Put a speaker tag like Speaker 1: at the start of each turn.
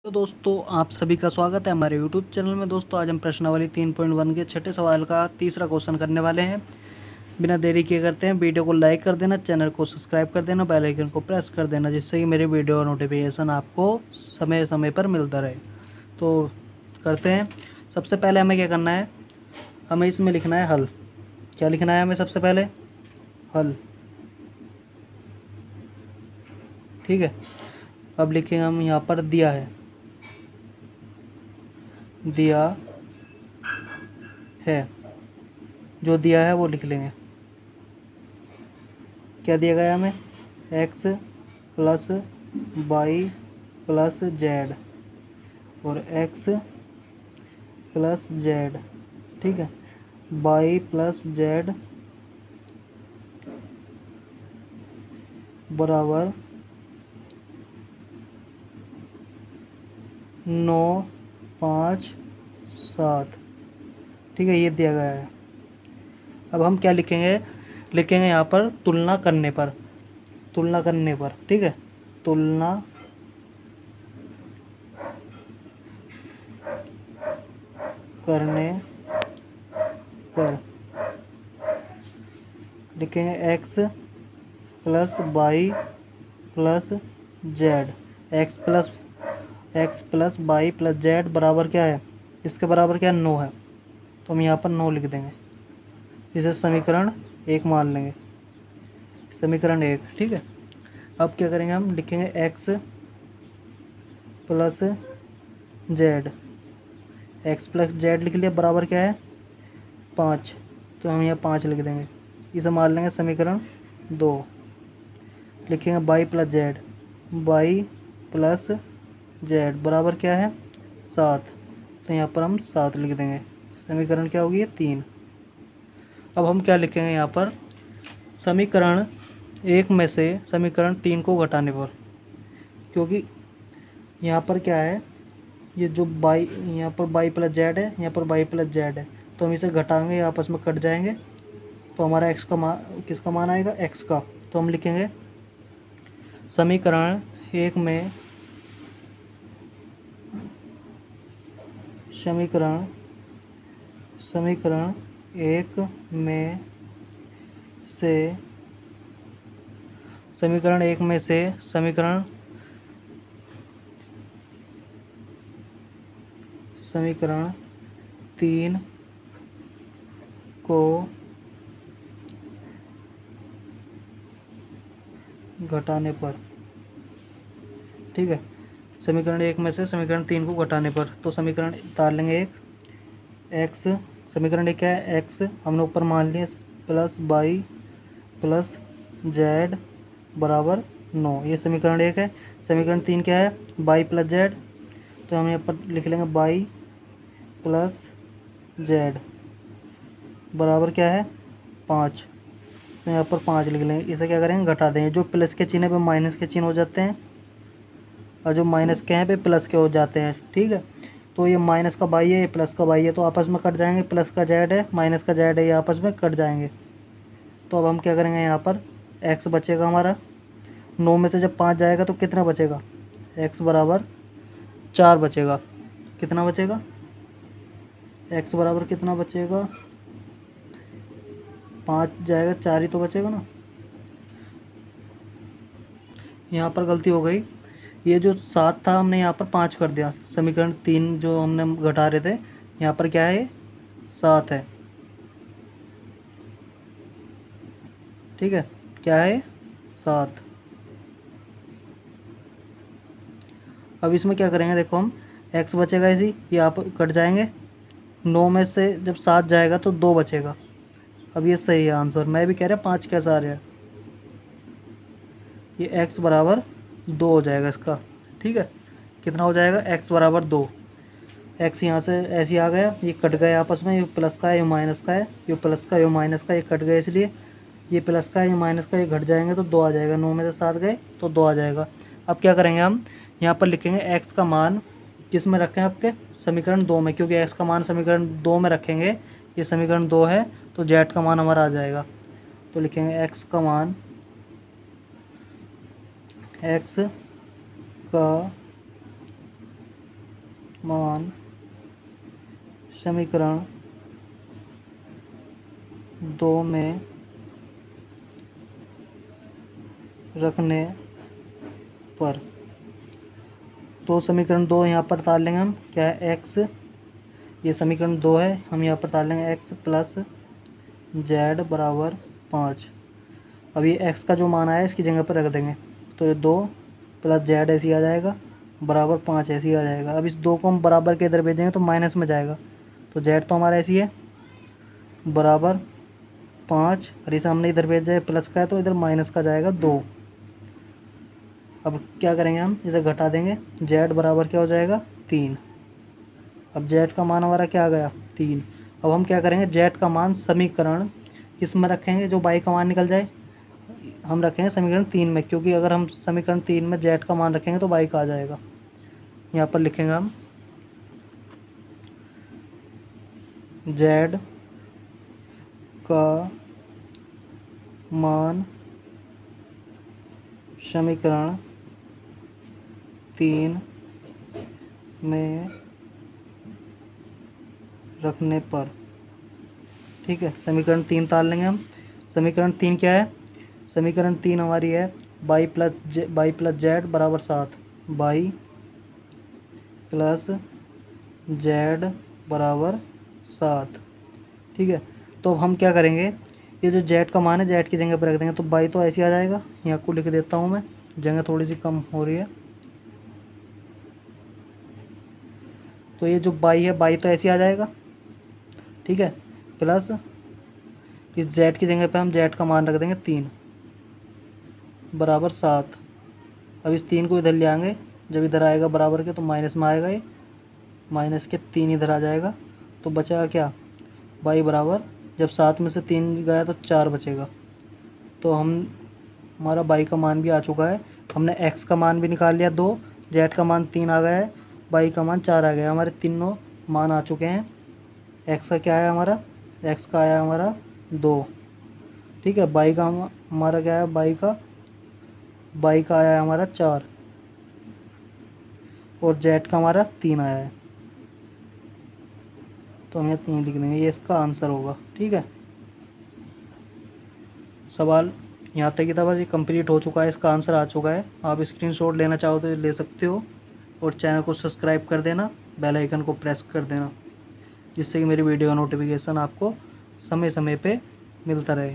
Speaker 1: तो दोस्तों आप सभी का स्वागत है हमारे YouTube चैनल में। दोस्तों आज हम प्रश्नावली 3.1 के छठे सवाल का तीसरा क्वेश्चन करने वाले हैं। बिना देरी किए करते हैं, वीडियो को लाइक कर देना, चैनल को सब्सक्राइब कर देना, बेल आइकन को प्रेस कर देना, जिससे कि मेरे वीडियो का नोटिफिकेशन आपको समय समय पर मिलता रहे। तो करते हैं। सबसे पहले हमें क्या करना है, हमें इसमें लिखना है हल। क्या लिखना है हमें सबसे पहले? हल। ठीक है, अब लिखेंगे हम यहाँ पर दिया है, दिया है, जो दिया है वो लिख लेंगे। क्या दिया गया हमें? x plus y plus z और x प्लस जेड। ठीक है, वाई प्लस जेड बराबर 9, 5, 7। ठीक है, ये दिया गया है। अब हम क्या लिखेंगे? लिखेंगे यहाँ पर तुलना करने पर, तुलना करने पर। ठीक है, तुलना करने पर लिखेंगे x plus y plus z. X plus y plus z बराबर क्या है? इसके बराबर क्या है? 9 है, तो हम यहाँ पर 9 लिख देंगे। इसे समीकरण 1 मान लेंगे, समीकरण 1। ठीक है, अब क्या करेंगे? हम लिखेंगे x plus z. X plus Z लिख लिया, बराबर क्या है? 5, तो हम यहाँ 5 लिख देंगे। इसे मान लेंगे समीकरण 2। लिखेंगे y plus z, y plus z बराबर क्या है? 7, तो यहाँ पर हम 7 लिख देंगे। समीकरण क्या होगी? 3। अब हम क्या लिखेंगे यहाँ पर? समीकरण 1 में से समीकरण 3 को घटाने पर, क्योंकि यहाँ पर क्या है, ये जो बाई, यहाँ पर बाई प्लस जेड है, यहाँ पर बाई प्लस जेड है, तो हम इसे घटाएंगे, आपस में कट जाएंगे, तो हमारा एक्स का मान, किसका मान आएगा? एक्स का। तो हम लिखेंगे समीकरण 1 में, समीकरण समीकरण 1 में से, समीकरण 1 में से समीकरण 3 को घटाने पर। ठीक है, समीकरण 1 में से समीकरण 3 को घटाने पर, तो समीकरण उतार लेंगे एक। एक्स, समीकरण 1 क्या है? एक्स हमने ऊपर मान लिया प्लस वाई प्लस जेड बराबर 9, ये समीकरण 1 है। समीकरण 3 क्या है? वाई प्लस जेड, तो हम यहाँ पर लिख लेंगे वाई प्लस जेड बराबर क्या है? 5, तो यहाँ पर 5 लिख लेंगे। इसे क्या करेंगे? घटा देंगे। जो प्लस के चिन्ह पे माइनस के चिन्ह हो जाते हैं, और जो माइनस के हैं पे प्लस के हो जाते हैं। ठीक है, तो ये माइनस का वाई है, ये प्लस का वाई है, तो आपस में कट जाएंगे। प्लस का जेड है, माइनस का जेड है, ये आपस में कट जाएंगे। तो अब हम क्या करेंगे? यहाँ पर एक्स बचेगा हमारा। 9 में से जब 5 जाएगा तो कितना बचेगा? एक्स बराबर 4 बचेगा। कितना बचेगा? एक्स बराबर कितना बचेगा? 5 जाएगा, 4 ही तो बचेगा ना। यहाँ पर गलती हो गई, ये जो 7 था हमने यहाँ पर 5 कर दिया। समीकरण 3 जो हमने घटा रहे थे, यहाँ पर क्या है? 7 है। ठीक है, क्या है? 7। अब इसमें क्या करेंगे? देखो, हम एक्स बचेगा इसी, ये आप कट जाएंगे। 9 में से जब 7 जाएगा तो 2 बचेगा। अब ये सही है आंसर। मैं भी कह रहा 5 कैसा आ रहा है, ये एक्स बराबर 2 हो जाएगा इसका। ठीक है, कितना हो जाएगा? एक्स बराबर 2। एक्स यहाँ से ऐसे ही आ गया, ये कट गए आपस में, ये प्लस का है, ये माइनस का है, ये प्लस का, ये माइनस का, ये कट गए, इसलिए ये प्लस का है, ये माइनस का, ये घट जाएंगे तो 2 आ जाएगा। 9 में से 7 गए तो 2 आ जाएगा। अब क्या करेंगे? हम यहाँ पर लिखेंगे एक्स का मान किस में रखें? आपके समीकरण 2 में, क्योंकि एक्स का मान समीकरण 2 में रखेंगे। ये समीकरण 2 है, तो जेड का मान हमारा आ जाएगा। तो लिखेंगे एक्स का मान, एक्स का मान समीकरण 2 में रखने पर। तो समीकरण 2 यहाँ पर तार लेंगे हम, क्या है x, ये समीकरण 2 है, हम यहाँ पर तार लेंगे x प्लस जेड बराबर 5। अब ये x का जो मान आया इसकी जगह पर रख देंगे, तो ये 2 प्लस जेड ऐसे ही आ जाएगा बराबर 5 ऐसे ही आ जाएगा। अब इस 2 को हम बराबर के इधर भेजेंगे तो माइनस में जाएगा, तो जेड तो हमारा ऐसी है बराबर 5, और इसे हमने इधर भेजा है प्लस का है तो इधर माइनस का जाएगा 2। अब क्या करेंगे हम, इसे घटा देंगे, जेड बराबर क्या हो जाएगा 3। अब जेड का मान हमारा क्या आ गया 3। अब हम क्या करेंगे, जेड का मान समीकरण किस में रखेंगे, जो बाई का मान निकल जाए हम रखेंगे समीकरण 3 में, क्योंकि अगर हम समीकरण 3 में जेड का मान रखेंगे तो बाई का आ जाएगा। यहाँ पर लिखेंगे हम जेड का मान समीकरण 3 में रखने पर। ठीक है, समीकरण 3 तार लेंगे हम। समीकरण 3 क्या है, समीकरण 3 हमारी है बाई प्लस जेड बराबर 7, बाई प्लस जेड बराबर 7। ठीक है, तो अब हम क्या करेंगे, ये जो जेड का मान है जेड की जगह पर रख देंगे, तो बाई तो ऐसे आ जाएगा, यहाँ को लिख देता हूँ मैं, जगह थोड़ी सी कम हो रही है। तो ये जो बाई है बाई तो ऐसे आ जाएगा, ठीक है, प्लस इस जेड की जगह पे हम जेड का मान रख देंगे 3 बराबर 7। अब इस 3 को इधर ले आएंगे, जब इधर आएगा बराबर के तो माइनस में आएगा, ये माइनस के 3 इधर आ जाएगा, तो बचेगा क्या बाई बराबर, जब 7 में से 3 गया तो 4 बचेगा। तो हमारा बाई का मान भी आ चुका है, हमने एक्स का मान भी निकाल लिया 2, जेड का मान 3 आ गया है, बाई का मान 4 आ गया, हमारे तीनों मान आ चुके हैं। एक्स का क्या है हमारा, एक्स का आया हमारा 2, ठीक है, बाई का हमारा क्या है, बाई का आया है हमारा 4, और जेड का हमारा 3 आया है, तो हम यहाँ 3 लिख देंगे, ये इसका आंसर होगा। ठीक है, सवाल यहाँ तक ही था, बस ये कंप्लीट हो चुका है, इसका आंसर आ चुका है। आप स्क्रीनशॉट लेना चाहो तो ले सकते हो, और चैनल को सब्सक्राइब कर देना, बेल आइकन को प्रेस कर देना, जिससे कि मेरी वीडियो का नोटिफिकेशन आपको समय समय पे मिलता रहे।